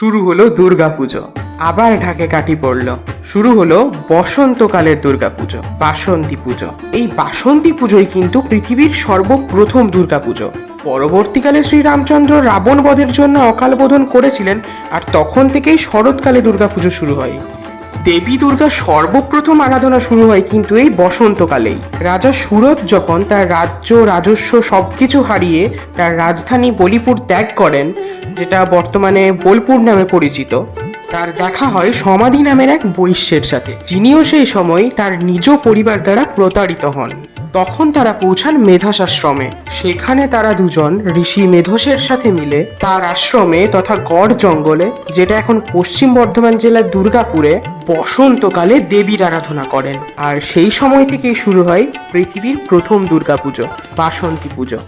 শুরু হলো দুর্গাপুজো। আবার ঢাকে কাঠি পড়ল। শুরু হলো বসন্তকালের দুর্গাপুজো, বাসন্তী পুজো। এই বাসন্তী পুজোই কিন্তু পৃথিবীর সর্বপ্রথম দুর্গাপুজো। পরবর্তীকালে শ্রীরামচন্দ্র রাবণ বধের জন্য অকাল বোধন করেছিলেন, আর তখন থেকেই শরৎকালে দুর্গাপুজো শুরু হয়। দেবী দুর্গা সর্বপ্রথম আরাধনা শুরু হয় কিন্তু এই বসন্তকালেই। রাজা সুরথ যখন তার রাজ্য রাজস্ব সবকিছু হারিয়ে তার রাজধানী বলিপুর ত্যাগ করেন, যেটা বর্তমানে বোলপুর নামে পরিচিত, তার দেখা হয় সমাধি নামের এক বৈশ্যের সাথে, যিনিও সেই সময় তার নিজ পরিবার দ্বারা প্রতারিত হন। তখন তারা পৌঁছান মেধাস আশ্রমে। সেখানে তারা দুজন ঋষি মেধসের সাথে মিলে তার আশ্রমে তথা গড় জঙ্গলে, যেটা এখন পশ্চিম বর্ধমান জেলার দুর্গাপুরে, বসন্তকালে দেবীর আরাধনা করেন। আর সেই সময় থেকেই শুরু হয় পৃথিবীর প্রথম দুর্গাপুজো, বাসন্তী পুজো।